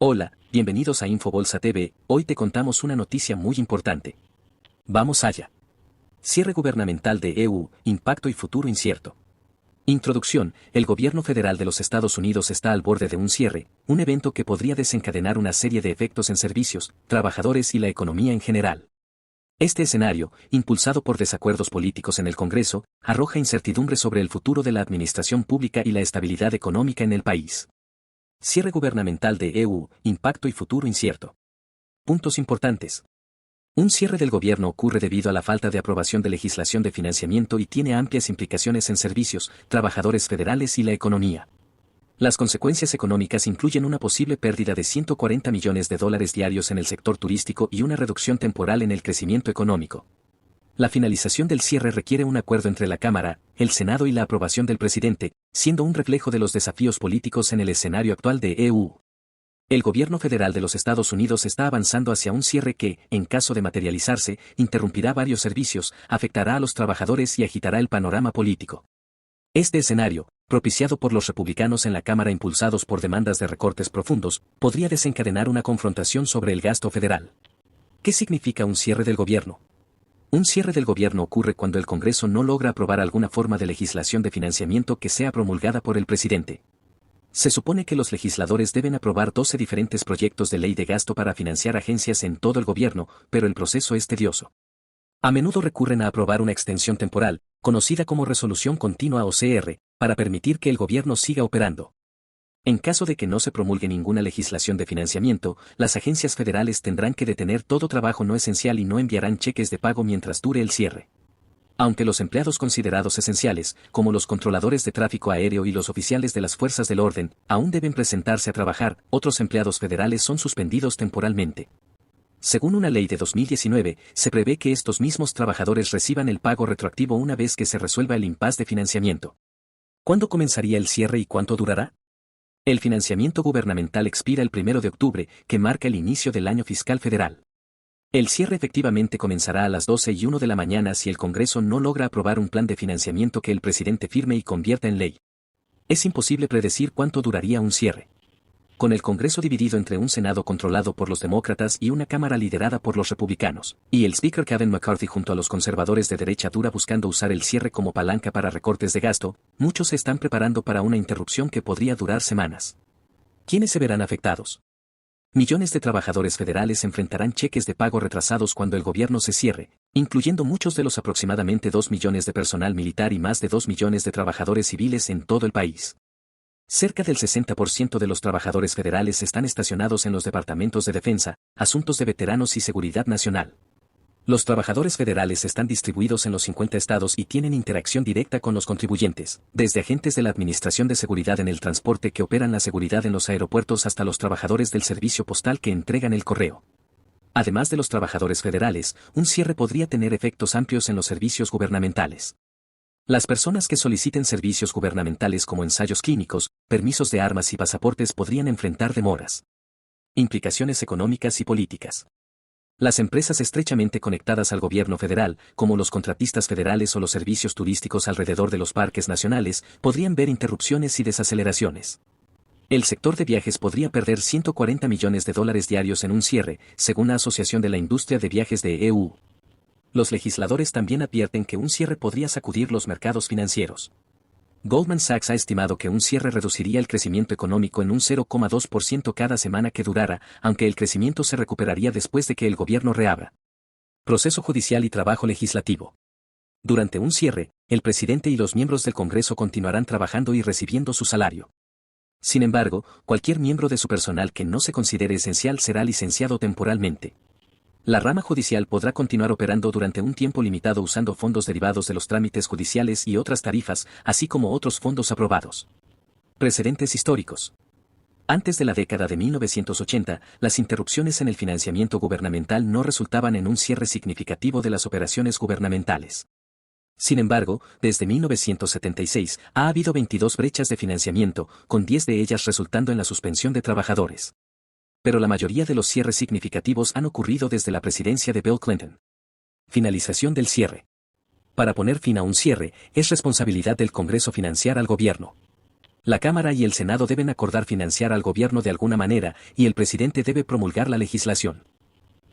Hola, bienvenidos a Infobolsa TV, hoy te contamos una noticia muy importante. Vamos allá. Cierre gubernamental de EU, impacto y futuro incierto. Introducción, el gobierno federal de los Estados Unidos está al borde de un cierre, un evento que podría desencadenar una serie de efectos en servicios, trabajadores y la economía en general. Este escenario, impulsado por desacuerdos políticos en el Congreso, arroja incertidumbre sobre el futuro de la administración pública y la estabilidad económica en el país. Cierre gubernamental de EU, impacto y futuro incierto. Puntos importantes. Un cierre del gobierno ocurre debido a la falta de aprobación de legislación de financiamiento y tiene amplias implicaciones en servicios, trabajadores federales y la economía. Las consecuencias económicas incluyen una posible pérdida de $140 millones diarios en el sector turístico y una reducción temporal en el crecimiento económico. La finalización del cierre requiere un acuerdo entre la Cámara, el Senado y la aprobación del presidente, siendo un reflejo de los desafíos políticos en el escenario actual de EU. El gobierno federal de los Estados Unidos está avanzando hacia un cierre que, en caso de materializarse, interrumpirá varios servicios, afectará a los trabajadores y agitará el panorama político. Este escenario, propiciado por los republicanos en la Cámara impulsados por demandas de recortes profundos, podría desencadenar una confrontación sobre el gasto federal. ¿Qué significa un cierre del gobierno? Un cierre del gobierno ocurre cuando el Congreso no logra aprobar alguna forma de legislación de financiamiento que sea promulgada por el presidente. Se supone que los legisladores deben aprobar 12 diferentes proyectos de ley de gasto para financiar agencias en todo el gobierno, pero el proceso es tedioso. A menudo recurren a aprobar una extensión temporal, conocida como resolución continua o CR, para permitir que el gobierno siga operando. En caso de que no se promulgue ninguna legislación de financiamiento, las agencias federales tendrán que detener todo trabajo no esencial y no enviarán cheques de pago mientras dure el cierre. Aunque los empleados considerados esenciales, como los controladores de tráfico aéreo y los oficiales de las fuerzas del orden, aún deben presentarse a trabajar, otros empleados federales son suspendidos temporalmente. Según una ley de 2019, se prevé que estos mismos trabajadores reciban el pago retroactivo una vez que se resuelva el impasse de financiamiento. ¿Cuándo comenzaría el cierre y cuánto durará? El financiamiento gubernamental expira el 1 de octubre, que marca el inicio del año fiscal federal. El cierre efectivamente comenzará a las 12:01 de la mañana si el Congreso no logra aprobar un plan de financiamiento que el presidente firme y convierta en ley. Es imposible predecir cuánto duraría un cierre. Con el Congreso dividido entre un Senado controlado por los demócratas y una Cámara liderada por los republicanos, y el Speaker Kevin McCarthy junto a los conservadores de derecha dura buscando usar el cierre como palanca para recortes de gasto, muchos se están preparando para una interrupción que podría durar semanas. ¿Quiénes se verán afectados? Millones de trabajadores federales enfrentarán cheques de pago retrasados cuando el gobierno se cierre, incluyendo muchos de los aproximadamente 2 millones de personal militar y más de 2 millones de trabajadores civiles en todo el país. Cerca del 60% de los trabajadores federales están estacionados en los departamentos de defensa, asuntos de veteranos y seguridad nacional. Los trabajadores federales están distribuidos en los 50 estados y tienen interacción directa con los contribuyentes, desde agentes de la Administración de Seguridad en el Transporte que operan la seguridad en los aeropuertos hasta los trabajadores del servicio postal que entregan el correo. Además de los trabajadores federales, un cierre podría tener efectos amplios en los servicios gubernamentales. Las personas que soliciten servicios gubernamentales como ensayos clínicos, permisos de armas y pasaportes podrían enfrentar demoras. Implicaciones económicas y políticas. Las empresas estrechamente conectadas al gobierno federal, como los contratistas federales o los servicios turísticos alrededor de los parques nacionales, podrían ver interrupciones y desaceleraciones. El sector de viajes podría perder $140 millones diarios en un cierre, según la Asociación de la Industria de Viajes de EU. Los legisladores también advierten que un cierre podría sacudir los mercados financieros. Goldman Sachs ha estimado que un cierre reduciría el crecimiento económico en un 0,2% cada semana que durara, aunque el crecimiento se recuperaría después de que el gobierno reabra. Proceso judicial y trabajo legislativo. Durante un cierre, el presidente y los miembros del Congreso continuarán trabajando y recibiendo su salario. Sin embargo, cualquier miembro de su personal que no se considere esencial será licenciado temporalmente. La rama judicial podrá continuar operando durante un tiempo limitado usando fondos derivados de los trámites judiciales y otras tarifas, así como otros fondos aprobados. Precedentes históricos. Antes de la década de 1980, las interrupciones en el financiamiento gubernamental no resultaban en un cierre significativo de las operaciones gubernamentales. Sin embargo, desde 1976 ha habido 22 brechas de financiamiento, con 10 de ellas resultando en la suspensión de trabajadores. Pero la mayoría de los cierres significativos han ocurrido desde la presidencia de Bill Clinton. Finalización del cierre. Para poner fin a un cierre, es responsabilidad del Congreso financiar al gobierno. La Cámara y el Senado deben acordar financiar al gobierno de alguna manera y el presidente debe promulgar la legislación.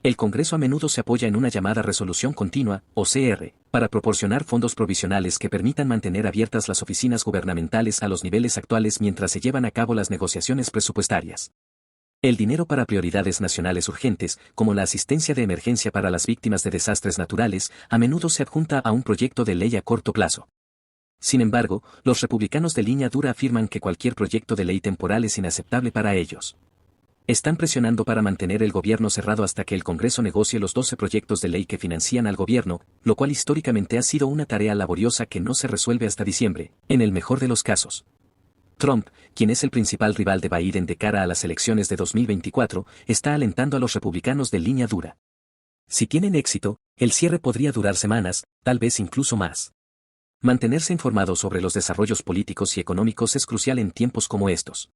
El Congreso a menudo se apoya en una llamada resolución continua, o CR, para proporcionar fondos provisionales que permitan mantener abiertas las oficinas gubernamentales a los niveles actuales mientras se llevan a cabo las negociaciones presupuestarias. El dinero para prioridades nacionales urgentes, como la asistencia de emergencia para las víctimas de desastres naturales, a menudo se adjunta a un proyecto de ley a corto plazo. Sin embargo, los republicanos de línea dura afirman que cualquier proyecto de ley temporal es inaceptable para ellos. Están presionando para mantener el gobierno cerrado hasta que el Congreso negocie los 12 proyectos de ley que financian al gobierno, lo cual históricamente ha sido una tarea laboriosa que no se resuelve hasta diciembre, en el mejor de los casos. Trump, quien es el principal rival de Biden de cara a las elecciones de 2024, está alentando a los republicanos de línea dura. Si tienen éxito, el cierre podría durar semanas, tal vez incluso más. Mantenerse informado sobre los desarrollos políticos y económicos es crucial en tiempos como estos.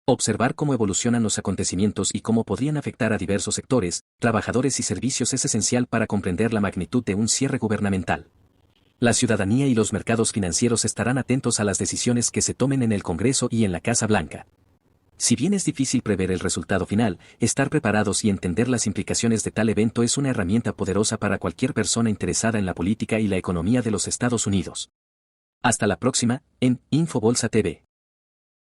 Observar cómo evolucionan los acontecimientos y cómo podrían afectar a diversos sectores, trabajadores y servicios es esencial para comprender la magnitud de un cierre gubernamental. La ciudadanía y los mercados financieros estarán atentos a las decisiones que se tomen en el Congreso y en la Casa Blanca. Si bien es difícil prever el resultado final, estar preparados y entender las implicaciones de tal evento es una herramienta poderosa para cualquier persona interesada en la política y la economía de los Estados Unidos. Hasta la próxima, en Infobolsa TV.